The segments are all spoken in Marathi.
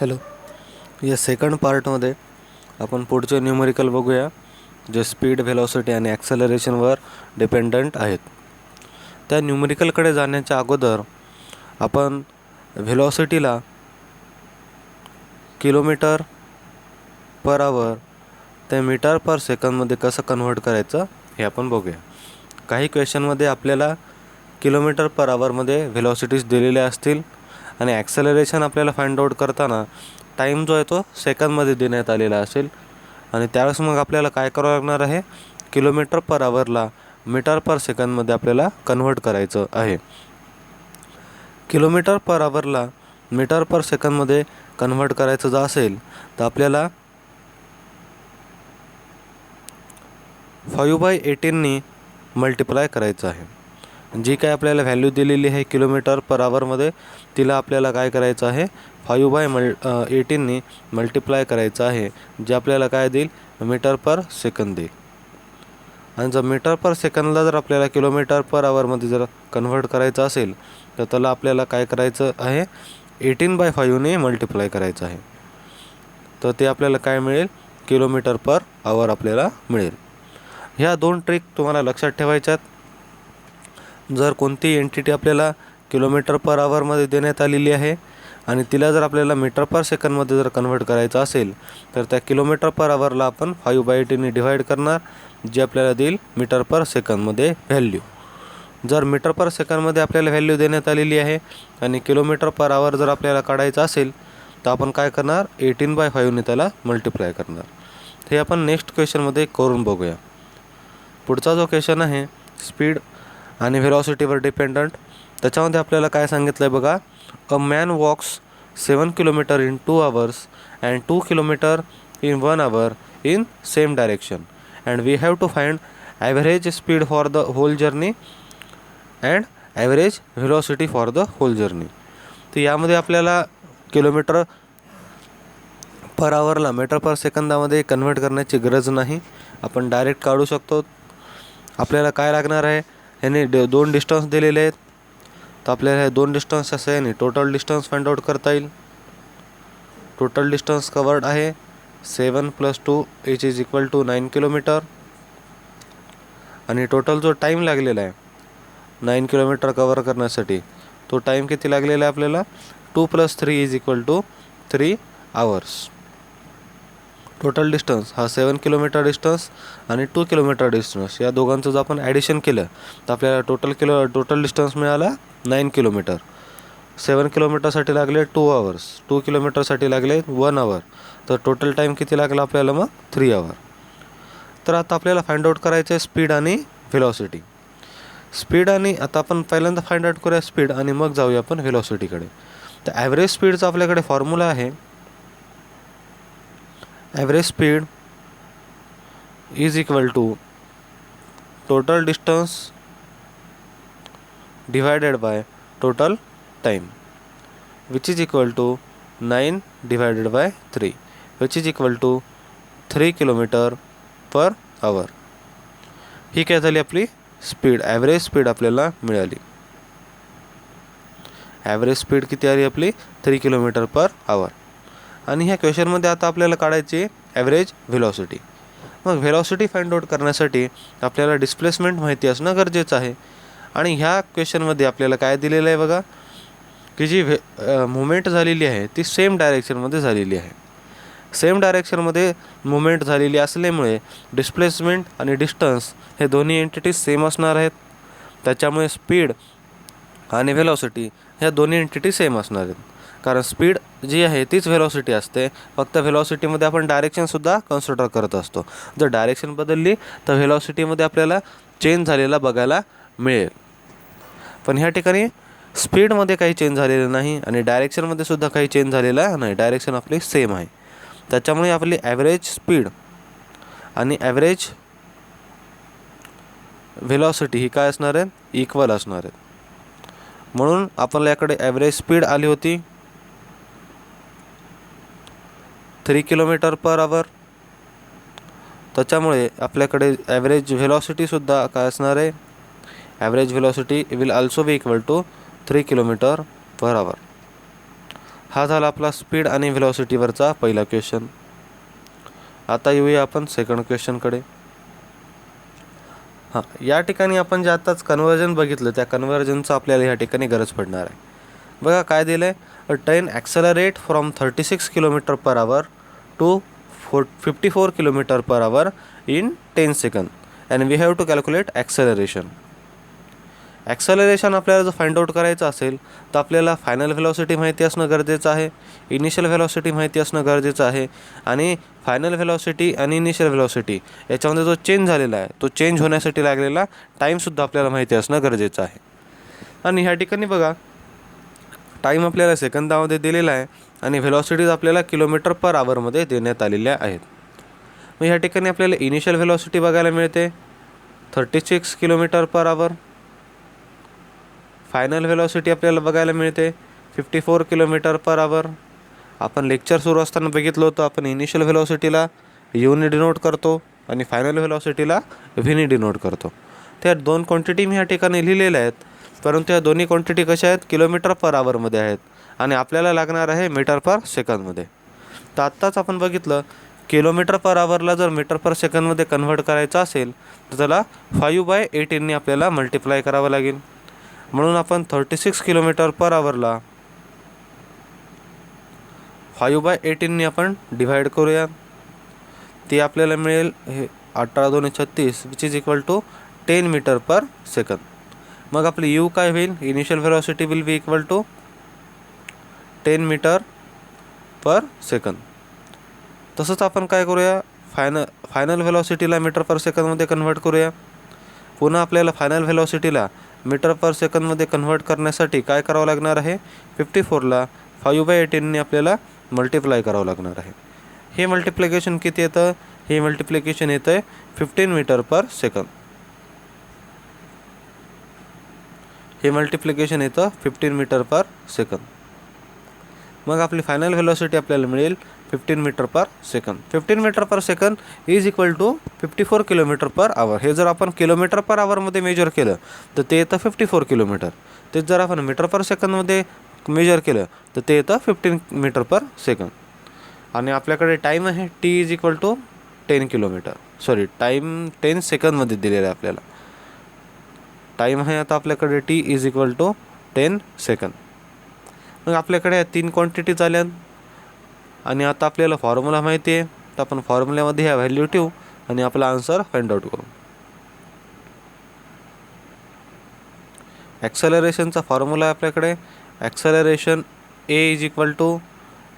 हॅलो. या सेकंड पार्टमध्ये आपण पुढचे न्यूमेरिकल बघूया, जे स्पीड, व्हेलॉसिटी आणि ॲक्सेलरेशनवर डिपेंडंट आहेत. त्या न्यूमेरिकलकडे जाण्याच्या अगोदर आपण व्हेलॉसिटीला किलोमीटर पर आवर ते मीटर पर सेकंदमध्ये कसं कन्व्हर्ट करायचं हे आपण बघूया. काही क्वेश्चनमध्ये आपल्याला किलोमीटर पर आवरमध्ये व्हेलॉसिटीज दिलेल्या असतील आणि ॲक्सेलरेशन आपल्याला फाइंड आउट करताना टाईम जो आहे तो सेकंदमध्ये देण्यात आलेला असेल आणि त्यावेळेस मग आपल्याला काय करावं लागणार आहे, किलोमीटर पर आवरला मीटर पर सेकंदमध्ये आपल्याला कन्व्हर्ट करायचं आहे. किलोमीटर पर आवरला मीटर पर सेकंदमध्ये कन्व्हर्ट करायचं जर असेल तर आपल्याला 5/18 मल्टिप्लाय करायचं आहे. जी काय आपल्याला व्हॅल्यू दिलेली आहे किलोमीटर पर आवरमध्ये, तिला आपल्याला काय करायचं आहे, 5/18 मल्टिप्लाय करायचं आहे, जे आपल्याला काय देईल, मीटर पर सेकंद देईल. आणि जर मीटर पर सेकंदला जर आपल्याला किलोमीटर पर आवरमध्ये जर कन्व्हर्ट करायचं असेल तर त्याला आपल्याला काय करायचं आहे, 18/5ने मल्टिप्लाय करायचं आहे. तर ते आपल्याला काय मिळेल, किलोमीटर पर आवर आपल्याला मिळेल. ह्या दोन ट्रिक तुम्हाला लक्षात ठेवायच्यात. जर कोणती एंटिटी आपल्याला किलोमीटर पर आवरमध्ये देण्यात आलेली आहे आणि तिला जर आपल्याला मीटर पर सेकंदमध्ये जर कन्व्हर्ट करायचं असेल तर त्या किलोमीटर पर आवरला आपण 5/18ने डिवाईड करणार, जे आपल्याला देईल मीटर पर सेकंदमध्ये व्हॅल्यू. जर मीटर पर सेकंदमध्ये आपल्याला व्हॅल्यू देण्यात आलेली आहे आणि किलोमीटर पर आवर जर आपल्याला काढायचं असेल तर आपण काय करणार, 18/5ने त्याला मल्टिप्लाय करणार. हे आपण नेक्स्ट क्वेश्चनमध्ये करून बघूया. पुढचा जो क्वेश्चन आहे स्पीड आणि व्हेलॉसिटीवर डिपेंडंट, त्याच्यामध्ये आपल्याला काय सांगितलं आहे बघा. A man walks 7 kilometre in 2 hours and 2 kilometre in 1 hour in same direction and we have to find average speed for the whole journey and average velocity for the whole journey. तर यामध्ये आपल्याला किलोमीटर पर आवरला मीटर पर सेकंदामध्ये कन्व्हर्ट करण्याची गरज नाही, आपण डायरेक्ट काढू शकतो. आपल्याला काय लागणार आहे, ह्याने दोन डिस्टन्स दिलेले आहेत, तर आपल्याला हे दोन डिस्टन्स असं आहे टोटल डिस्टन्स फाइंड आउट करता येईल. टोटल डिस्टन्स कवर्ड आहे 7 + 2 which is equal to 9 kilometre. आणि टोटल जो टाईम लागलेला आहे 9 किलोमीटर कवर करण्यासाठी, तो टाईम किती लागलेला आहे आपल्याला, 2 + 3 is equal to 3 hours. Total distance हा 7 किलोमीटर डिस्टन्स आणि 2 किलोमीटर डिस्टन्स, या दोघांचं जर आपण ॲडिशन केलं तर आपल्याला टोटल डिस्टन्स मिळाला 9 किलोमीटर. 7 किलोमीटरसाठी लागले 2 hours, 2 किलोमीटरसाठी लागले 1 hour, तर टोटल टाईम किती लागला आपल्याला मग 3 hour. तर आता आपल्याला फाइंड आउट करायचं आहे स्पीड आणि व्हेलॉसिटी. स्पीड आणि आता आपण पहिल्यांदा फाइंड आउट करूया स्पीड आणि मग जाऊया आपण व्हेलॉसिटीकडे. तर ॲव्हरेज स्पीडचा आपल्याकडे फॉर्म्युला आहे, average speed is equal to total distance divided by total time which is equal to 9 divided by 3 which is equal to 3 kilometre per hour. ही काय झाली आपली स्पीड, ॲव्हरेज स्पीड आपल्याला मिळाली. ॲव्हरेज स्पीड किती आली आपली, 3 किलोमीटर पर आवर. आणि ह्या क्वेश्चनमध्ये आता आपल्याला काढायची ॲव्हरेज व्हेलॉसिटी. मग व्हेलॉसिटी फाइंड आउट करण्यासाठी आपल्याला डिस्प्लेसमेंट माहिती असणं गरजेचं आहे. आणि ह्या क्वेश्चनमध्ये आपल्याला काय दिलेलं आहे बघा, की जी मुवमेंट झालेली आहे ती सेम डायरेक्शनमध्ये झालेली आहे. सेम डायरेक्शनमध्ये मुवमेंट झालेली असल्यामुळे डिस्प्लेसमेंट आणि डिस्टन्स हे दोन्ही एंटिटीज सेम असणार आहेत. त्याच्यामुळे स्पीड आणि व्हेलॉसिटी ह्या दोन्ही एंटिटी सेम असणार आहेत. कारण स्पीड जी आहे तीच व्हेलॉसिटी असते, फक्त व्हेलॉसिटीमध्ये आपण डायरेक्शनसुद्धा कन्सिडर करत असतो. जर डायरेक्शन बदलली तर व्हेलॉसिटीमध्ये आपल्याला चेंज झालेला बघायला मिळेल. पण ह्या ठिकाणी स्पीडमध्ये काही चेंज झालेलं नाही आणि डायरेक्शनमध्ये सुद्धा काही चेंज झालेला नाही, डायरेक्शन आपली सेम आहे. त्याच्यामुळे आपली ॲव्हरेज स्पीड आणि ॲव्हरेज व्हेलॉसिटी ही काय असणार आहेत, इक्वल असणार आहेत. म्हणून आपल्याकडे ॲव्हरेज स्पीड आली होती 3 किलोमीटर पर आवर, त्याच्यामुळे आपल्याकडे ॲव्हरेज व्हेलॉसिटीसुद्धा काय असणार आहे, average velocity will also be equal to 3 kilometre per hour. हा झाला आपला स्पीड आणि व्हेलॉसिटीवरचा पहिला क्वेश्चन. आता येऊया आपण सेकंड क्वेश्चनकडे. हां, या ठिकाणी आपण जे आत्ताच कन्वर्जन बघितलं त्या कन्वर्जनचं आपल्याला या ठिकाणी गरज पडणार आहे. बघा काय दिलं आहे, a train accelerate from 36 kilometre per hour to 54 kilometre per hour in 10 second and we have to calculate acceleration. Acceleration आपल्याला जर फाइंड आउट करायचं असेल तर आपल्याला फायनल व्हेलॉसिटी माहिती असणं गरजेचं आहे, इनिशियल व्हेलॉसिटी माहिती असणं गरजेचं आहे आणि फायनल व्हेलॉसिटी आणि इनिशियल व्हेलॉसिटी याच्यामध्ये जो चेंज झालेला आहे तो चेंज होण्यासाठी लागलेला टाईमसुद्धा आपल्याला माहिती असणं गरजेचं आहे. आणि ह्या ठिकाणी बघा टाईम आपल्याला सेकंदामध्ये दिलेला आहे आणि व्हेलॉसिटीज आपल्याला किलोमीटर पर आवरमध्ये देण्यात आलेल्या आहेत. मग ह्या ठिकाणी आपल्याला इनिशियल व्हेलॉसिटी बघायला मिळते 36 किलोमीटर पर आवर. फायनल व्हेलॉसिटी आपल्याला बघायला मिळते 54 किलोमीटर पर आवर. आपण लेक्चर सुरू असताना बघितलं होतं आपण इनिशियल व्हेलॉसिटीला यूने डिनोट करतो आणि फायनल व्हेलॉसिटीला व्हीने डिनोट करतो. त्या दोन क्वांटिटी मी ह्या ठिकाणी लिहिलेल्या आहेत, परंतु या दोन्ही क्वांटिटी कशा आहेत, किलोमीटर पर आवरमध्ये आहेत आणि आपल्याला लागणार आहे मीटर पर सेकंदमध्ये. तर आत्ताच आपण बघितलं किलोमीटर पर आवरला जर मीटर पर सेकंदमध्ये कन्व्हर्ट करायचं असेल तर त्याला 5/18ने आपल्याला मल्टिप्लाय करावं लागेल. म्हणून आपण 36 किलोमीटर पर आवरला 5/18ने आपण डिव्हाइड करूया. ते आपल्याला मिळेल हे 18×2=36 which is equal to 10 metre per second. मग आपली यू काय होईल, initial velocity will be equal to 10 metre per second. तसंच आपण काय करूया, फायनल व्हेलॉसिटीला मीटर पर सेकंदमध्ये कन्व्हर्ट करूया. पुन्हा आपल्याला फायनल व्हेलॉसिटीला मीटर पर सेकंदमध्ये कन्व्हर्ट करण्यासाठी काय करावं लागणार आहे, 54ला 5/18ने आपल्याला मल्टिप्लाय करावं लागणार आहे. हे मल्टिप्लिकेशन किती येतं, हे मल्टिप्लिकेशन येतं आहे 15 मीटर पर सेकंद. हे मल्टिप्लिकेशन येतं 15 मीटर पर सेकंद. मग आपली फायनल व्हेलॉसिटी आपल्याला मिळेल 15 metre per second. 15 metre per second is equal to 54 kilometre per hour. हे जर आपण किलोमीटर पर आवरमध्ये मेजर केलं तर ते येतं 54 किलोमीटर. तेच जर आपण मीटर पर सेकंदमध्ये मेजर केलं तर ते येतं 15 मीटर पर सेकंद. आणि आपल्याकडे टाईम आहे T is equal to 10 kilometre, sorry time 10 सेकंदमध्ये दिलेला आहे आपल्याला. टाईम आहे आता आपल्याकडे T is equal to 10 second. मग आपल्याकडे या 3 क्वांटिटी झाल्या आणि आता आपल्याला फॉर्म्युला माहिती आहे तर आपण फॉर्म्युल्यामध्ये ह्या व्हॅल्यू ठेवू आणि आपला आन्सर फाइंड आउट करू. ॲक्सेलरेशनचा फॉर्म्युला आहे आपल्याकडे, acceleration A is equal to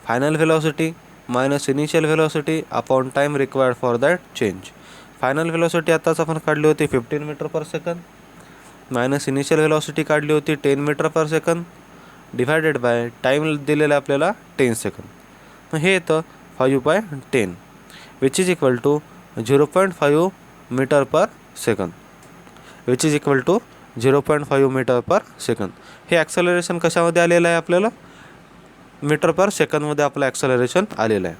final velocity minus initial velocity upon time required for that change. Final velocity आताच आपण काढली होती 15 metre per second minus initial velocity काढली होती 10 metre per second divided by time दिलेला आपल्याला 10 सेकंद. मग हे येतं 5/10 which is equal to 0.5 metre per second which is equal to 0.5 metre per second. हे ॲक्सेलरेशन कशामध्ये आलेलं आहे, आपल्याला मीटर पर सेकंदमध्ये आपलं ॲक्सेलरेशन आलेलं आहे.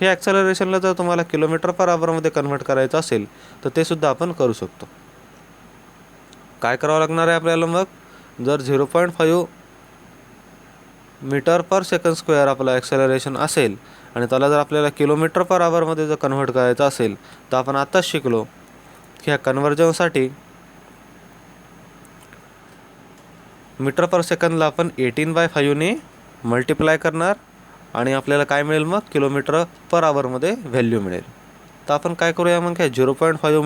हे ॲक्सेलरेशनला जर तुम्हाला किलोमीटर पर आवरमध्ये कन्व्हर्ट करायचं असेल तर ते सुद्धा आपण करू शकतो. काय करावं लागणार आहे आपल्याला, मग जर 0.5 मीटर पर सेकंड स्क्वेअर आपलं ॲक्सेलरेशन असेल आणि त्याला जर आपल्याला किलोमीटर पर आवरमध्ये जर कन्व्हर्ट करायचं असेल तर आपण आत्ताच शिकलो की ह्या कन्व्हर्जनसाठी मीटर पर सेकंदला आपण 18/5ने मल्टिप्लाय करणार आणि आपल्याला काय मिळेल, मग किलोमीटर पर आवरमध्ये व्हॅल्यू मिळेल. तर आपण काय करूया, मग काय 0.5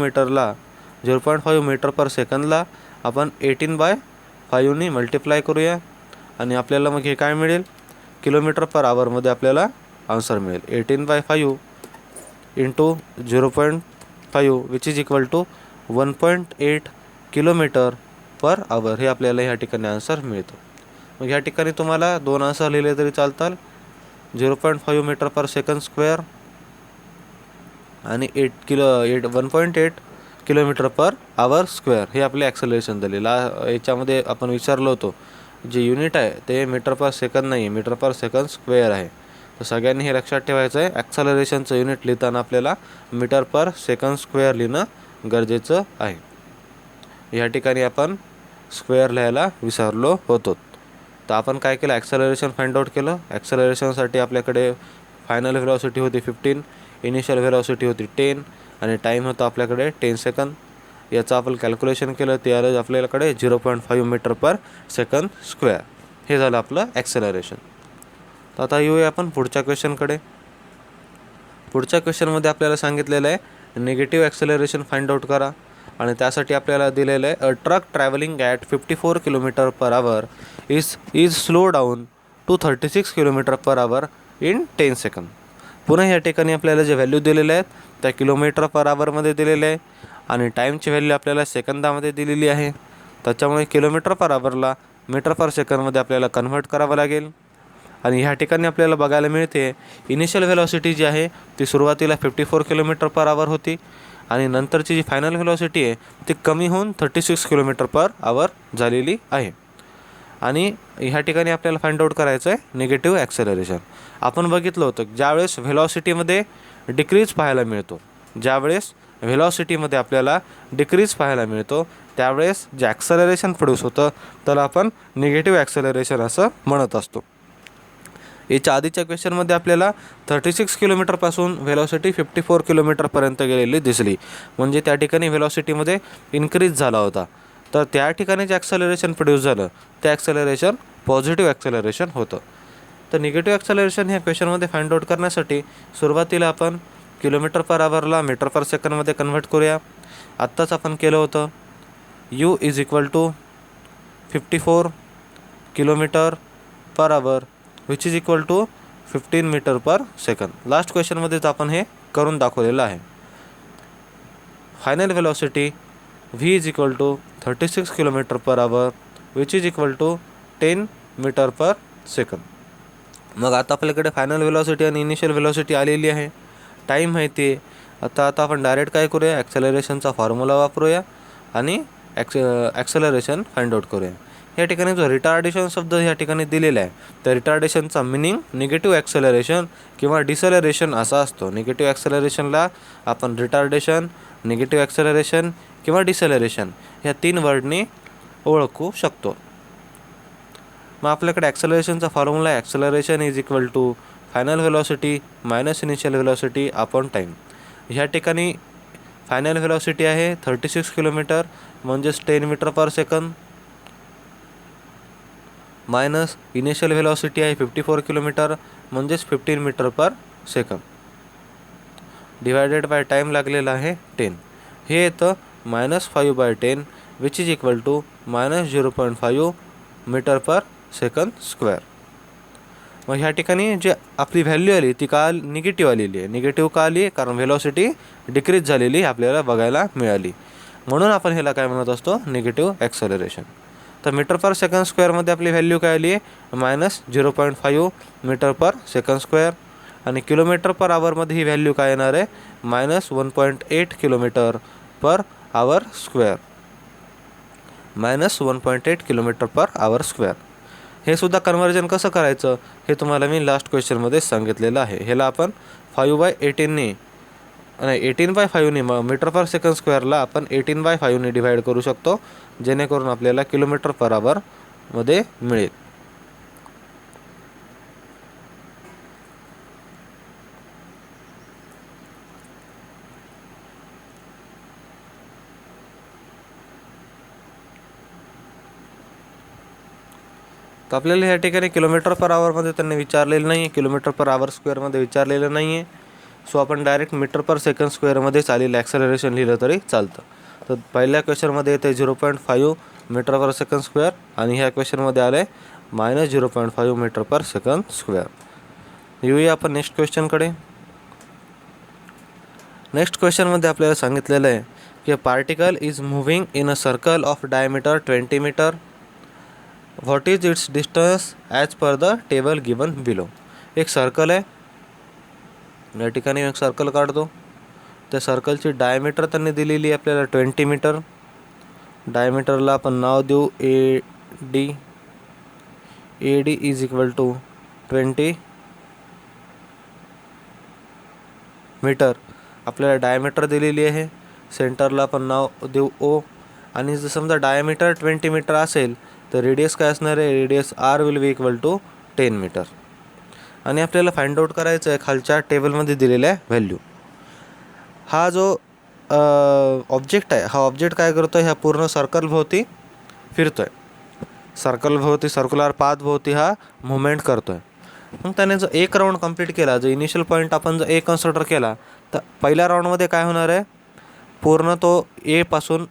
मीटर पर सेकंदला आपण 18/5ने मल्टिप्लाय करूया आणि आपल्याला मग हे काय मिळेल, किलोमीटर पर आवरमध्ये आपल्याला आन्सर मिळेल 18/5 into 0.5 which is equal to 1.8 kilometre per hour. हे आपल्याला ह्या ठिकाणी आन्सर मिळतो. मग ह्या ठिकाणी तुम्हाला 2 आन्सर लिहिले तरी चालतात, 0.5 मीटर पर सेकंड स्क्वेअर आणि 1.8 किलोमीटर पर आवर स्क्वेअर. हे आपले ॲक्सेलरेशन दिलेलं. याच्यामध्ये आपण विचारलं होतं जे युनिट आहे ते मीटर पर सेकंद नाही आहे, मीटर पर सेकंद स्क्वेअर आहे. तर सगळ्यांनी हे लक्षात ठेवायचं आहे, ॲक्सेलरेशनचं युनिट लिहिताना आपल्याला मीटर पर सेकंद स्क्वेअर लिहिणं गरजेचं आहे. ह्या ठिकाणी आपण स्क्वेअर लिहायला विसरलो होतो. तर आपण काय केलं, ॲक्सेलरेशन फाइंड आउट केलं. ॲक्सेलरेशनसाठी आपल्याकडे फायनल व्हेलॉसिटी होती 15, इनिशियल व्हेलॉसिटी होती 10 आणि टाईम होता आपल्याकडे 10 सेकंद. याचं आपण कॅल्क्युलेशन केलं ते आलं आपल्याकडे 0.5 मीटर पर सेकंद स्क्वेअर. हे झालं आपलं ॲक्सेलरेशन. तर आता येऊया आपण पुढच्या क्वेश्चनकडे. पुढच्या क्वेश्चनमध्ये आपल्याला सांगितलेलं आहे निगेटिव्ह ॲक्सेलरेशन फाइंड आउट करा आणि त्यासाठी आपल्याला दिलेलं आहे a truck travelling at 54 kilometre per hour is slow down to 36 kilometre per hour in 10 second. पुन्हा या ठिकाणी आपल्याला जे व्हॅल्यू दिलेले आहेत त्या किलोमीटर पर आवरमध्ये दिलेले आहे आणि टाईमची व्हॅल्यू आपल्याला सेकंदामध्ये दिलेली आहे. त्याच्यामुळे किलोमीटर पर आवरला मीटर पर सेकंदमध्ये आपल्याला कन्व्हर्ट करावं लागेल. आणि ह्या ठिकाणी आपल्याला बघायला मिळते इनिशियल व्हेलॉसिटी जी आहे ती सुरुवातीला 54 किलोमीटर पर आवर होती आणि नंतरची जी फायनल व्हेलॉसिटी आहे ती कमी होऊन 36 किलोमीटर पर आवर झालेली आहे. आणि ह्या ठिकाणी आपल्याला फाइंड आउट करायचं आहे निगेटिव्ह ॲक्सेलरेशन. आपण बघितलं होतं ज्यावेळेस व्हेलॉसिटीमध्ये डिक्रीज पाहायला मिळतो, ज्यावेळेस व्हेलॉसिटीमध्ये आपल्याला डिक्रीज पाहायला मिळतो त्यावेळेस जे ॲक्सेलरेशन प्रोड्यूस होतं त्याला आपण निगेटिव्ह ॲक्सेलरेशन असं म्हणत असतो. याच्या आधीच्या क्वेश्चनमध्ये आपल्याला 36 किलोमीटरपासून व्हेलॉसिटी 54 किलोमीटरपर्यंत गेलेली दिसली, म्हणजे त्या ठिकाणी व्हेलॉसिटीमध्ये इन्क्रीज झाला होता. तर त्या ठिकाणी जे ॲक्सेलरेशन प्रोड्यूस झालं ते ॲक्सेलरेशन पॉझिटिव्ह ॲक्सेलरेशन होतं. तर निगेटिव्ह ॲक्सेलरेशन ह्या क्वेश्चनमध्ये फाइंड आउट करण्यासाठी सुरुवातीला आपण किलोमीटर पर आवरला मीटर पर सेकंडमध्ये कन्व्हर्ट करूया. आत्ताच आपण केलं होतं u is equal to 54 kilometre per hour which is equal to 15 metre per second. Last क्वेश्चनमध्येच आपण हे करून दाखवलेलं आहे. Final velocity v is equal to 36 kilometre per hour which is equal to 10 metre per second. मग आता आपल्याकडे फायनल व्हेलॉसिटी आणि इनिशियल व्हेलॉसिटी आलेली आहे, टाईम माहिती आहे. आता आपण डायरेक्ट काय करूया, ॲक्सेलरेशनचा फॉर्म्युला वापरूया आणि ॲक्सेलरेशन फाइंड आउट करूया. या ठिकाणी जो रिटार्डेशन शब्द या ठिकाणी दिलेला आहे त्या रिटार्डेशनचा मिनिंग निगेटिव्ह ॲक्सेलरेशन किंवा डिसेलरेशन असा असतो. निगेटिव्ह ॲक्सेलरेशनला आपण रिटार्डेशन, निगेटिव्ह ॲक्सेलरेशन किंवा डिसेलरेशन ह्या 3 वर्डनी ओळखू शकतो. मग आपल्याकडे ॲक्सेलरेशनचा फॉर्म्युला आहे acceleration is equal to final velocity minus initial velocity upon time. ह्या ठिकाणी फायनल व्हेलॉसिटी आहे 36 किलोमीटर म्हणजेच 10 metre per second minus initial velocity आहे 54 किलोमीटर म्हणजेच 15 metre per second divided by time लागलेला आहे 10. हे येतं -5/10 which is equal to -0.5 metre per second square. मग ह्या ठिकाणी जे आपली व्हॅल्यू आली ती का निगेटिव्ह आलेली आहे. निगेटिव्ह का आली, कारण व्हेलॉसिटी डिक्रीज झालेली आपल्याला बघायला मिळाली, म्हणून आपण ह्याला काय म्हणत असतो, निगेटिव्ह ॲक्सेलरेशन. तर मीटर पर सेकंड स्क्वेअरमध्ये आपली व्हॅल्यू काय आली आहे -0.5 मीटर पर सेकंड स्क्वेअर आणि किलोमीटर पर आवरमध्ये ही व्हॅल्यू काय येणार आहे -1.8 किलोमीटर पर आवर स्क्वेअर, -1.8 किलोमीटर पर आवर स्क्वेअर. हे सुद्धा कन्व्हर्जन कसं करायचं हे तुम्हाला मी लास्ट क्वेश्चनमध्ये सांगितलेलं आहे. ह्याला आपण 5/18 नाही 18/5 मीटर पर सेकंड स्क्वेअरला आपण 18/5 डिवाईड करू शकतो, जेणेकरून आपल्याला किलोमीटर पर आवरमध्ये मिळेल. तर आपल्याला ह्या ठिकाणी किलोमीटर पर आवरमध्ये त्यांनी विचारलेलं नाही आहे, किलोमीटर पर आवर स्क्वेअरमध्ये विचारलेलं नाही आहे. सो आपण डायरेक्ट मीटर पर सेकंड स्क्वेअरमध्ये चालेल ॲक्सेलरेशन लिहिलं तरी चालतं. तर पहिल्या क्वेश्चनमध्ये येते 0.5 मीटर पर सेकंड स्क्वेअर आणि ह्या क्वेश्चनमध्ये आलं आहे -0.5 मीटर पर सेकंड स्क्वेअर. येऊया आपण नेक्स्ट क्वेश्चनकडे. नेक्स्ट क्वेश्चनमध्ये आपल्याला सांगितलेलं आहे की particle is moving in a circle of diameter 20 metre. What is its distance as per the table given below. एक सर्कल आहे, या ठिकाणी एक सर्कल काढतो. त्या सर्कलची डायमीटर त्यांनी दिलेली आहे आपल्याला 20 मीटर. डायमीटरला आपण नाव देऊ AD. AD is equal to 20 metre. आपल्याला डायमीटर दिलेली आहे. सेंटरला आपण नाव देऊ O. आणि जर समजा डायमीटर 20 मीटर असेल तर रेडियस काय असणार आहे, radius R will be equal to 10 metre. आणि आपल्याला फाइंड आउट करायचं आहे खालच्या टेबलमध्ये दिलेल्या व्हॅल्यू. हा जो ऑब्जेक्ट आहे, हा ऑब्जेक्ट काय करतो आहे, ह्या पूर्ण सर्कलभोवती फिरतो आहे. सर्कलभोवती सर्क्युलर पाथभोवती हा मुवमेंट करतो आहे. मग त्याने जर एक राऊंड कंप्लीट केला, जो इनिशियल पॉईंट आपण जर ए कन्सिडर केला, तर पहिल्या राऊंडमध्ये काय होणार आहे, पूर्ण तो एपासून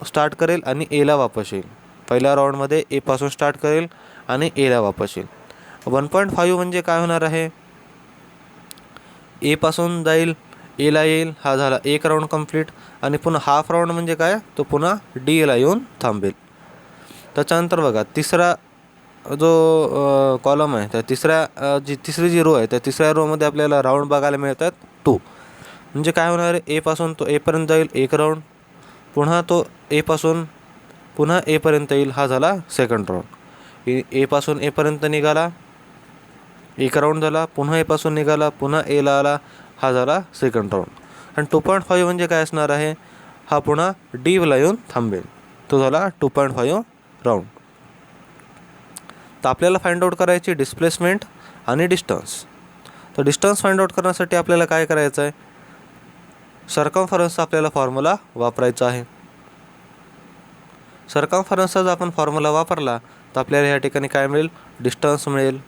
स्टार्ट करेल आणि एला वापस येईल. पहिल्या राऊंडमध्ये एपासून स्टार्ट करेल आणि एला वापस येईल. 1.5 म्हणजे काय होणार आहे, एपासून जाईल एला येईल, हा झाला एक राऊंड कंप्लीट. आणि पुन्हा हाफ राऊंड म्हणजे काय, तो पुन्हा डी एला येऊन थांबेल. त्याच्यानंतर बघा तिसरा जो कॉलम आहे, त्या तिसरी जी रो आहे, त्या तिसऱ्या रोमध्ये आपल्याला राऊंड बघायला मिळतात 2. म्हणजे काय होणार आहे, एपासून तो एपर्यंत जाईल एक राऊंड, पुन्हा तो एपासून पुन्हा एपर्यंत येईल, हा झाला सेकंड राऊंड. एपासून एपर्यंत निघाला, एक राऊंड झाला, पुन्हा एपासून निघाला, पुन्हा एला आला, हा झाला सेकंड राऊंड. आणि 2.5 म्हणजे काय असणार आहे, हा पुन्हा डीला येऊन थांबेल, तो झाला 2.5 राऊंड. तर आपल्याला फाइंड आउट करायची डिस्प्लेसमेंट आणि डिस्टन्स. तर डिस्टन्स फाइंड आउट करण्यासाठी आपल्याला काय करायचं आहे, सर्कम्फरन्सचा आपल्याला फॉर्म्युला वापरायचा आहे. सर्कम्फरन्सचा जर आपण फॉर्म्युला वापरला तर आपल्याला या ठिकाणी काय मिळेल, डिस्टन्स मिळेल.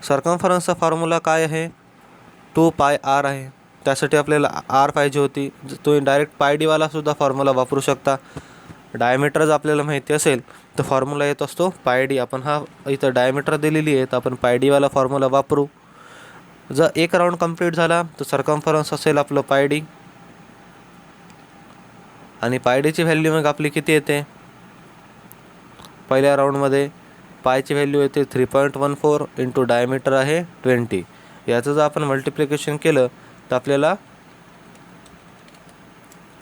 सर्कम्फरन्सचा फॉर्म्युला काय आहे, 2πr आहे. त्यासाठी आपल्याला आर पाहिजे होती, तुम्ही डायरेक्ट पायडीवाला सुद्धा फॉर्म्युला वापरू शकता. डायमीटर जर आपल्याला माहिती असेल तर फॉर्म्युला येत असतो पायडी. आपण हा इथं डायमीटर दिलेली आहे, तर आपण पायडीवाला फॉर्म्युला वापरू. जर एक राऊंड कंप्लीट झाला तर सर्कम्फरन्स असेल आपलं पायडी. आणि पायडीची व्हॅल्यू मग आपली किती येते, पहिल्या राऊंडमध्ये पायची व्हॅल्यू येते 3.14 इंटू डायमीटर आहे 20. याचं जर आपण मल्टिप्लिकेशन केलं तर आपल्याला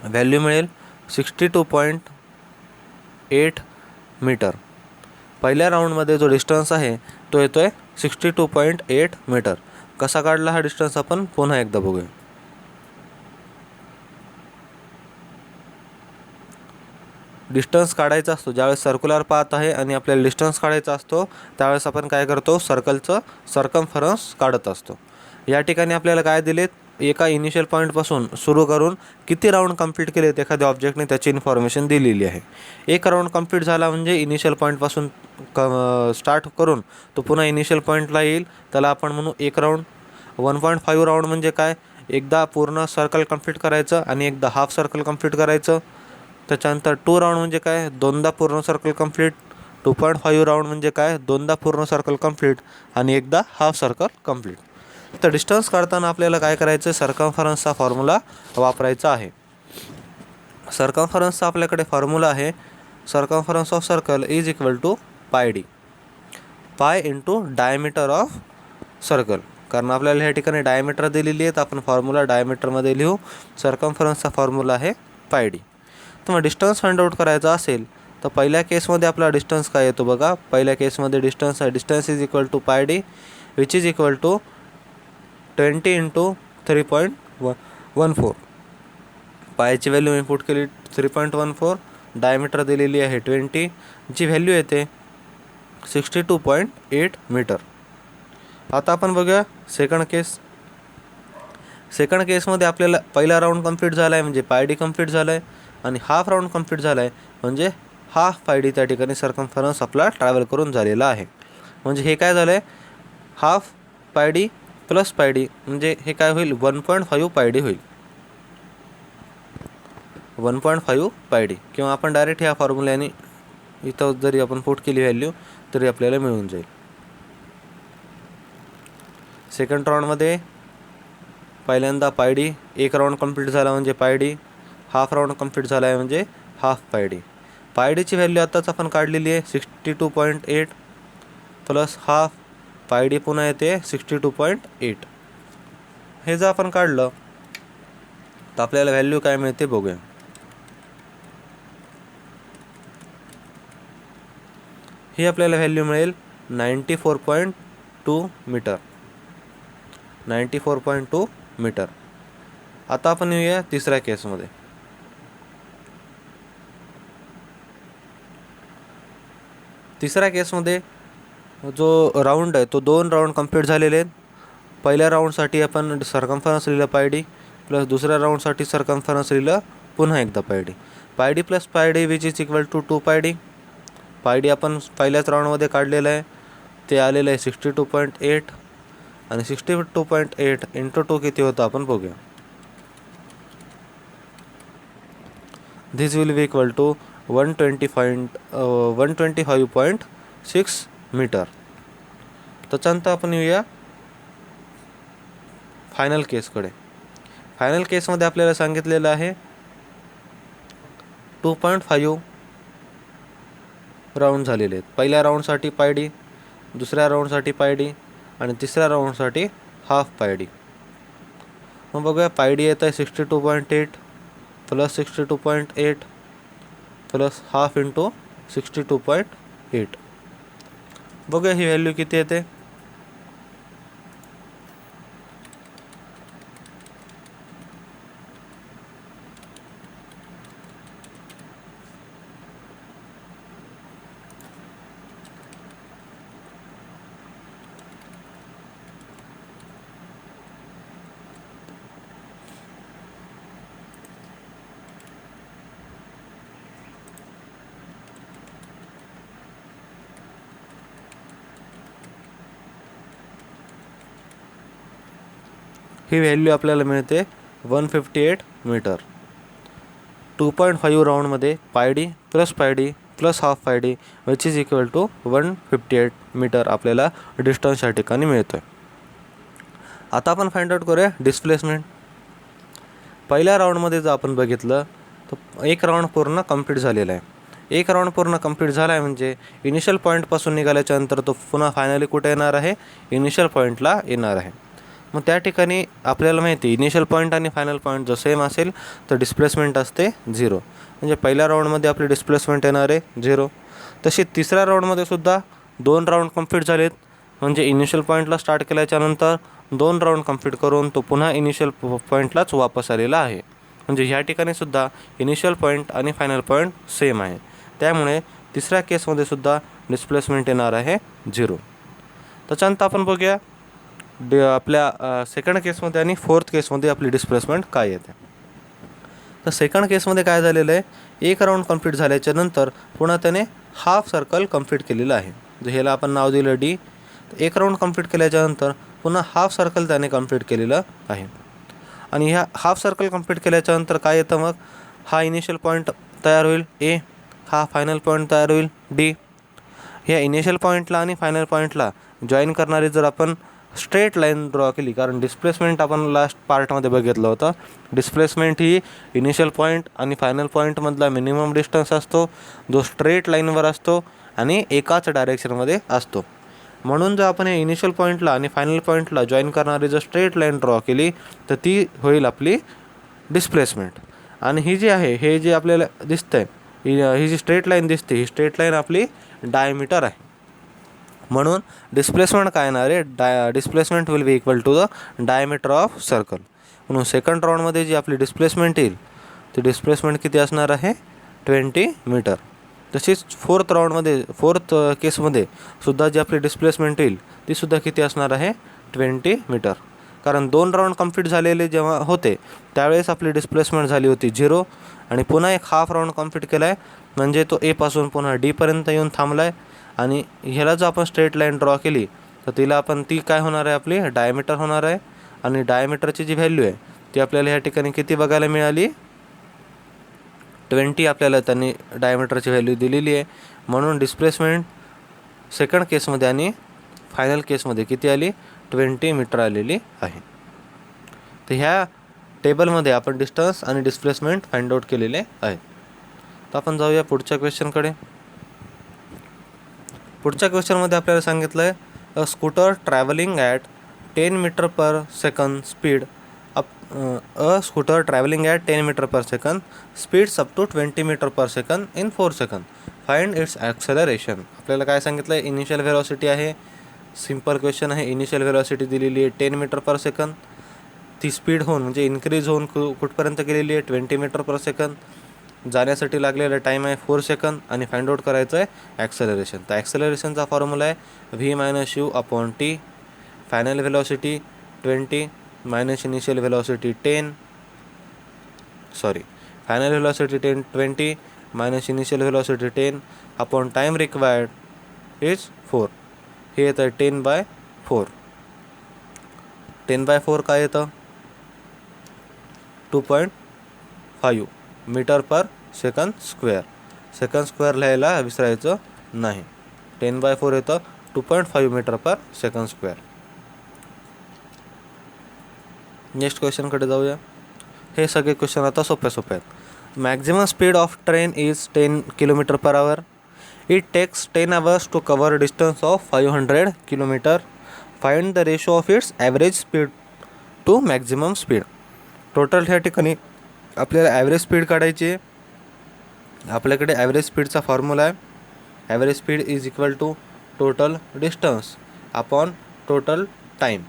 व्हॅल्यू मिळेल 62.8 मीटर. पहिल्या राऊंडमध्ये जो डिस्टन्स आहे तो येतो आहे 62.8 मीटर. कसा काढला हा डिस्टन्स आपण पुन्हा एकदा बघूया. डिस्टन्स काढायचा असतो ज्यावेळेस सर्क्युलर पाथ आहे आणि आपल्याला डिस्टन्स काढायचा असतो, त्यावेळेस आपण काय करतो, सर्कलचं सर्कम्फरन्स काढत असतो. या ठिकाणी आपल्याला काय दिलेत, एका इनिशियल पॉईंटपासून सुरू करून किती राऊंड कंप्लीट केलेत एखाद्या ऑब्जेक्टने त्याची इन्फॉर्मेशन दिलेली आहे. एक राऊंड कंप्लीट झाला म्हणजे इनिशियल पॉईंटपासून स्टार्ट करून तो पुन्हा इनिशियल पॉईंटला येईल, त्याला आपण म्हणू एक राऊंड. 1.5 राऊंड म्हणजे काय, एकदा पूर्ण सर्कल कंप्लीट करायचं आणि एकदा हाफ सर्कल कंप्लीट करायचं. त्याच्यानंतर 2 राऊंड म्हणजे काय, दोनदा पूर्ण सर्कल कंप्लीट. 2.5 राऊंड म्हणजे काय, दोनदा पूर्ण सर्कल कंप्लीट आणि एकदा हाफ सर्कल कंप्लीट. तर डिस्टन्स काढताना आपल्याला काय करायचं, सर्कम्फरन्सचा फॉर्म्युला वापरायचा आहे. सर्कम्फरन्सचा आपल्याकडे फॉर्म्युला आहे, circumference of circle is equal to pi D, pi into diameter of circle. कारण आपल्याला ह्या ठिकाणी डायमीटर दिलेली आहे, तर आपण फॉर्म्युला डायमीटरमध्ये लिहू. सर्कम्फरन्सचा फॉर्म्युला आहे पाय डी. तर मग डिस्टन्स फाइंड आउट करायचा असेल तर पहिल्या केसमध्ये आपला डिस्टन्स काय येतो बघा. पहिल्या केसमध्ये डिस्टन्स आहे, distance is equal to pi D which is equal to 20 into 3.14. पायची व्हॅल्यू इनपुट केली 3.14, डायमीटर दिलेली आहे 20, जी व्हॅल्यू येते 62.8 मीटर. आता आपण बघूया सेकंड केस. सेकंड केसमध्ये आपल्याला पहिला राऊंड कंप्लीट झाला आहे म्हणजे पाय डी कंप्लीट झाला आहे, आणि हाफ राऊंड कंप्लीट झाला आहे म्हणजे हाफ पाय डी त्या ठिकाणी सर्कम्फरन्स आपला ट्रॅव्हल करून झालेला आहे. म्हणजे हे काय झालं आहे, half pi D plus pi D म्हणजे हे काय होईल, 1.5 पाय डी होईल. 1.5 पाय डी, किंवा आपण डायरेक्ट ह्या फॉर्म्युल्याने इथं जरी आपण पुट केली व्हॅल्यू तरी आपल्याला मिळून जाईल. सेकंड राऊंडमध्ये पहिल्यांदा पाय डी, एक राऊंड कंप्लीट झाला म्हणजे पाय डी, हाफ राऊंड कंप्लीट झाला आहे म्हणजे हाफ पाय डी. पाय डीची व्हॅल्यू आत्ताच आपण काढलेली आहे 62.8 प्लस हाफ पाय डी पुन्हा येते 62.8. हे जर आपण काढलं तर आपल्याला व्हॅल्यू काय मिळते बघूया. ही आपल्याला व्हॅल्यू मिळेल 94.2 मीटर. 94.2 मीटर. आता आपण येऊया तिसऱ्या केसमध्ये. तिसऱ्या केसमध्ये जो राऊंड आहे तो 2 राऊंड कंप्लीट झालेले आहेत. पहिल्या राऊंडसाठी आपण सर्कम्फरन्स लिहिलं पाय डी, प्लस दुसऱ्या राऊंडसाठी सर्कम्फरन्स लिहिलं पुन्हा एकदा pi D. Pi D plus pi D which is equal to 2 pi D. Pi D आपण पहिल्याच राऊंडमध्ये काढलेलं आहे, ते आलेलं आहे 62.8 आणि 62.8 इंटू 2 किती होतं आपण बघूया. This will be equal to 125.6 metre. त्याच्यानंतर आपण येऊया फायनल केसकडे. फायनल केसमध्ये आपल्याला सांगितलेलं आहे 2.5 राऊंड झालेले आहेत. पहिल्या राऊंडसाठी पाय डी, दुसऱ्या राऊंडसाठी पाय डी आणि तिसऱ्या राऊंडसाठी हाफ पाय डी. मग बघूया पाय डी येत आहे 62.8 प्लस 62.8 प्लस हाफ इंटू 62.8. बघूया ही व्हॅल्यू किती येते. ही व्हॅल्यू आपल्याला मिळते 158 मीटर. 2.5 राऊंडमध्ये pi D plus half pi D which is equal to 158 metre आपल्याला डिस्टन्स या ठिकाणी मिळतो आहे. आता आपण फाइंड आउट करूया डिस्प्लेसमेंट. पहिल्या राऊंडमध्ये जर आपण बघितलं तर एक राऊंड पूर्ण कंप्लीट झालेला आहे. एक राऊंड पूर्ण कंप्लीट झाला आहे म्हणजे इनिशियल पॉईंटपासून निघाल्याच्या नंतर तो पुन्हा फायनली कुठे येणार आहे, इनिशियल पॉईंटला येणार आहे. मग त्या ठिकाणी आपल्याला माहिती आहे इनिशियल पॉईंट आणि फायनल पॉईंट जर सेम असेल तर डिस्प्लेसमेंट असते 0. म्हणजे पहिल्या राऊंडमध्ये आपली डिस्प्लेसमेंट येणार आहे 0. तशी तिसऱ्या राऊंडमध्ये सुद्धा 2 राऊंड कंप्लीट झालेत. म्हणजे इनिशियल पॉईंटला स्टार्ट केल्याच्यानंतर 2 राऊंड कंप्लीट करून तो पुन्हा इनिशियल पॉईंटलाच वापस आलेला आहे. म्हणजे ह्या ठिकाणी सुद्धा इनिशियल पॉईंट आणि फायनल पॉईंट सेम आहे. त्यामुळे तिसऱ्या केसमध्ये सुद्धा डिस्प्लेसमेंट येणार आहे 0. त्याच्यानंतर आपण बघूया आपल्या सेकंड केसमध्ये आणि फोर्थ केसमध्ये आपली डिस्प्लेसमेंट काय येते. तर सेकंड केसमध्ये काय झालेलं आहे, एक राऊंड कंप्लीट झाल्याच्या नंतर पुन्हा त्याने हाफ सर्कल कंप्लीट केलेलं आहे. जर ह्याला आपण नाव दिलं डी. एक राऊंड कंप्लीट केल्याच्यानंतर पुन्हा हाफ सर्कल त्याने कंप्लीट केलेलं आहे. आणि ह्या हाफ सर्कल कंप्लीट केल्याच्यानंतर काय येतं, मग हा इनिशियल पॉईंट तयार होईल ए, हा फायनल पॉईंट तयार होईल डी. ह्या इनिशियल पॉईंटला आणि फायनल पॉईंटला जॉईन करणारी जर आपण स्ट्रेट लाईन ड्रॉ केली, कारण डिस्प्लेसमेंट आपण लास्ट पार्टमध्ये बघितलं होतं, डिस्प्लेसमेंट ही इनिशियल पॉईंट आणि फायनल पॉईंटमधला मिनिमम डिस्टन्स असतो जो स्ट्रेट लाईनवर असतो आणि एकाच डायरेक्शनमध्ये असतो. म्हणून जर आपण हे इनिशियल पॉईंटला आणि फायनल पॉईंटला जॉईन करणारी जर स्ट्रेट लाईन ड्रॉ केली तर ती होईल आपली डिस्प्लेसमेंट. आणि ही जी आहे, हे जे आपल्याला दिसतंय, ही जी स्ट्रेट लाईन दिसते, ही स्ट्रेट लाईन आपली डायमीटर आहे. म्हणून डिस्प्लेसमेंट काय येणार आहे, displacement will be equal to the diameter of circle. म्हणून सेकंड राऊंडमध्ये जी आपली डिस्प्लेसमेंट येईल ती डिस्प्लेसमेंट किती असणार आहे, 20 मीटर. तशीच फोर्थ केसमध्ये सुद्धा जी आपली डिस्प्लेसमेंट येईल ती सुद्धा किती असणार आहे, 20 मीटर. कारण 2 राऊंड कंप्लीट झालेले जेव्हा होते त्यावेळेस आपली डिस्प्लेसमेंट झाली होती 0 आणि पुन्हा एक हाफ राऊंड कंप्लीट केला आहे म्हणजे तो एपासून पुन्हा डीपर्यंत येऊन थांबला आहे. आणि ह्याला जर आपण स्ट्रेट लाईन ड्रॉ केली तर ती काय होणार आहे, आपली डायमीटर होणार आहे. आणि डायमीटरची जी व्हॅल्यू आहे ती आपल्याला ह्या ठिकाणी किती बघायला मिळाली, 20 आपल्याला त्यांनी डायमीटरची व्हॅल्यू दिलेली आहे. म्हणून डिस्प्लेसमेंट सेकंड केसमध्ये आणि फायनल केसमध्ये किती आली, 20 मीटर आलेली आहे. तर ह्या टेबलमध्ये आपण डिस्टन्स आणि डिस्प्लेसमेंट फाइंड आउट केलेले आहे. तर आपण जाऊया पुढच्या क्वेश्चनकडे. पुढच्या क्वेश्चनमध्ये आपल्याला सांगितलं आहे a scooter travelling at 10 metre per second speed a scooter travelling at 10 metre per second speeds up to 20 metre per second in 4 second. Find its acceleration. आपल्याला काय सांगितलं आहे, इनिशियल व्हेलॉसिटी आहे. सिंपल क्वेश्चन आहे. इनिशियल व्हेलॉसिटी दिलेली आहे 10 मीटर पर सेकंद. ती स्पीड होऊन म्हणजे इन्क्रीज होऊन कुठपर्यंत गेलेली आहे, 20 मीटर पर सेकंद. जाण्यासाठी लागलेला टाईम आहे 4 सेकंद आणि फाइंड आउट करायचं आहे ॲक्सेलरेशन. तर ॲक्सेलरेशनचा फॉर्म्युला आहे v-u/t. Final velocity 20 minus initial velocity 10. Final velocity 20 minus initial velocity 10 upon time required is 4. हे येतं 10/4. 10/4 काय येतं 2.5 metre per second square. Second square लिहायला विसरायचं नाही. 10/4 येतं 2.5 metre per second square. Next क्वेश्चनकडे जाऊया. हे सगळे क्वेश्चन आता सोपे आहेत. Maximum speed of train is 10 km/h. It takes 10 hours to cover distance of 500 km. Find the ratio of its average speed to maximum speed. Total ह्या ठिकाणी आपल्याला ॲव्हरेज स्पीड काढायची आहे. आपल्याकडे ॲव्हरेज स्पीडचा फॉर्म्युला आहे. Average speed is equal to total distance upon total time.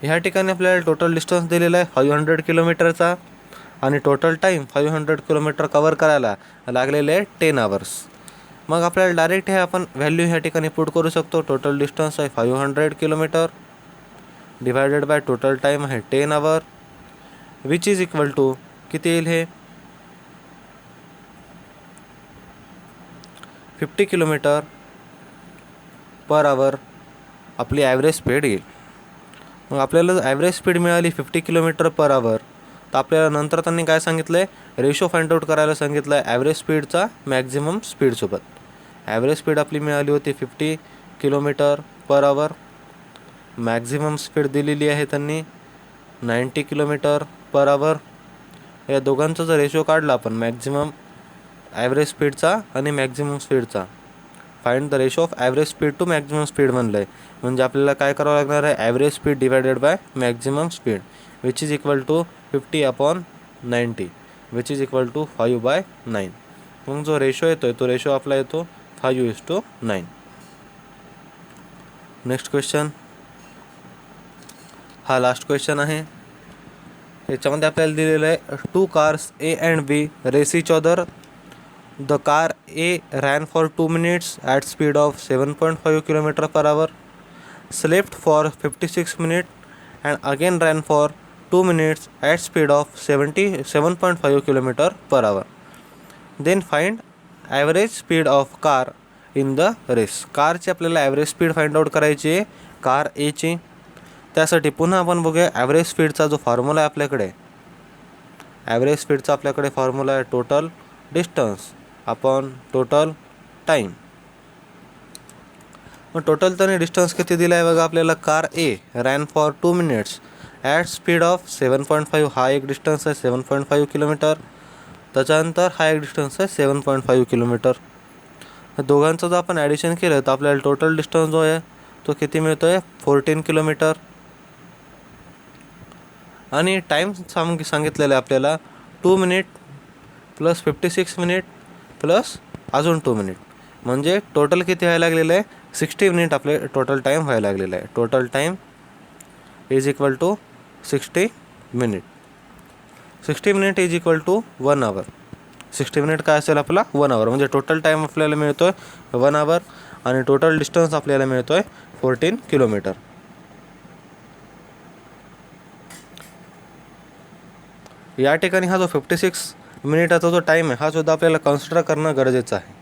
ह्या ठिकाणी आपल्याला टोटल डिस्टन्स दिलेला आहे 500 किलोमीटरचा आणि टोटल टाईम 500 किलोमीटर कवर करायला लागलेले आहे 10 hours. मग आपल्याला डायरेक्ट हे आपण व्हॅल्यू ह्या ठिकाणी पुट करू शकतो. टोटल डिस्टन्स आहे 500 kilometre divided by total time आहे 10 hour which is equal to किती येईल हे 50 km/h आपली ॲव्हरेज स्पीड येईल. मग आपल्याला ॲव्हरेज स्पीड मिळाली 50 km/h. तर आपल्याला नंतर त्यांनी काय सांगितलं आहे रेशो फाइंड आउट करायला सांगितलं आहे ॲव्हरेज स्पीडचा मॅक्झिमम स्पीडसोबत. ॲव्हरेज स्पीड आपली मिळाली होती 50 km/h. मॅक्झिमम स्पीड दिलेली आहे त्यांनी 90 km/h. या दोघांचा जर रेशो काढला आपण मॅक्झिमम ॲव्हरेज स्पीडचा आणि मॅक्झिमम स्पीडचा find the ratio of average speed to maximum speed म्हणलं आहे. म्हणजे आपल्याला काय करावं लागणार आहे average speed divided by maximum speed which is equal to 50/90 which is equal to 5/9. मग जो रेशो येतो तो रेशो आपला येतो 5:9. नेक्स्ट क्वेश्चन हा लास्ट क्वेश्चन आहे. याच्यामध्ये आपल्याला दिलेलं आहे 2 cars A and B race each other. The car A ran for 2 minutes at speed of 7.5 km/h, slept for 56 minutes and again ran for 2 minutes at speed of 77.5 km/h. Then find average speed of car in the race. कारची आपल्याला ॲव्हरेज स्पीड फाइंड आउट करायची आहे कार एची. त्यासाठी पुन्हा आपण बघूया ॲव्हरेज स्पीडचा जो फॉर्म्युला आहे आपल्याकडे. ॲव्हरेज स्पीडचा आपल्याकडे फॉर्म्युला आहे total distance upon total time. मग टोटल त्याने डिस्टन्स किती दिला आहे बघा आपल्याला. Car A ran for 2 minutes at speed of 7.5. हा एक डिस्टन्स आहे 7.5 किलोमीटर. त्याच्यानंतर हा एक डिस्टन्स आहे 7.5 किलोमीटर. दोघांचं जर आपण ॲडिशन केलं तर आपल्याला टोटल डिस्टन्स जो आहे तो किती मिळतो आहे 14 किलोमीटर. आणि टाईम सांगितलेला आहे आपल्याला 2 minutes प्लस 56 minutes प्लस अजून 2 minutes. म्हणजे टोटल किती व्हायला लागलेलं आहे 60 minutes आपले टोटल टाईम व्हायला लागलेला आहे. Total time is equal to 60 minutes. 60 minutes is equal to 1 hour. 60 minutes काय असेल आपला 1 hour. म्हणजे टोटल टाईम आपल्याला मिळतो आहे 1 hour आणि टोटल डिस्टन्स आपल्याला मिळतो आहे 14 किलोमीटर. या ठिकाणी हा जो 56 मिनिटाचा जो टाईम आहे हा सुद्धा आपल्याला कन्सिडर करणं गरजेचं आहे.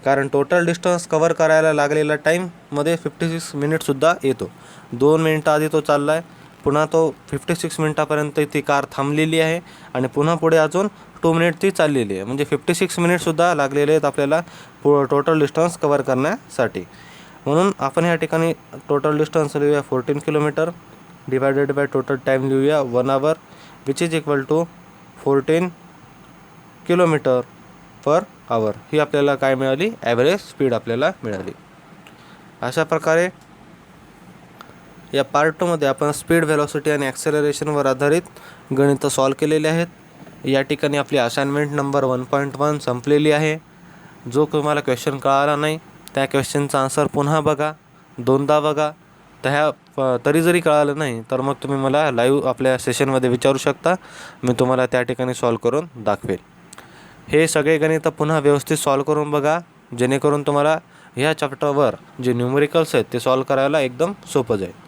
कारण टोटल डिस्टन्स कवर करायला लागलेला टाईममध्ये 56 मिनिटसुद्धा येतो. 2 मिनटं आधी तो चालला आहे, पुन्हा तो 56 मिनटापर्यंत ती कार थांबलेली आहे आणि पुन्हा पुढे अजून 2 मिनिट ती चाललेली आहे. म्हणजे 56 मिनिटसुद्धा लागलेले आहेत आपल्याला टोटल डिस्टन्स कवर करण्यासाठी. म्हणून आपण ह्या ठिकाणी टोटल डिस्टन्स लिहूया 14 kilometre divided by total time लिहूया 1 hour which is equal to 14 km/h. ही आपल्याला काय मिळाली ॲव्हरेज स्पीड आपल्याला मिळाली. अशा प्रकारे या पार्ट 2मध्ये आपण स्पीड व्हेलॉसिटी आणि ॲक्सेलरेशनवर आधारित गणितं सॉल्व केलेले आहेत. या ठिकाणी आपली असाइनमेंट नंबर 1.1 संपलेली आहे. जो तुम्हाला क्वेश्चन कळाला नाही त्या क्वेश्चनचा आन्सर पुन्हा बघा, 2दा बघा. तरी जरी कळालं नाही तर मग तुम्ही मला लाईव्ह आपल्या सेशनमध्ये विचारू शकता. मी तुम्हाला त्या ठिकाणी सॉल्व करून दाखवेल. हे सगळे गणितं पुन्हा व्यवस्थित सॉल्व करून बघा, जेणेकरून तुम्हाला ह्या चॅप्टरवर जे न्यूमेरिकल्स आहेत ते सॉल्व करायला एकदम सोपं जाईल.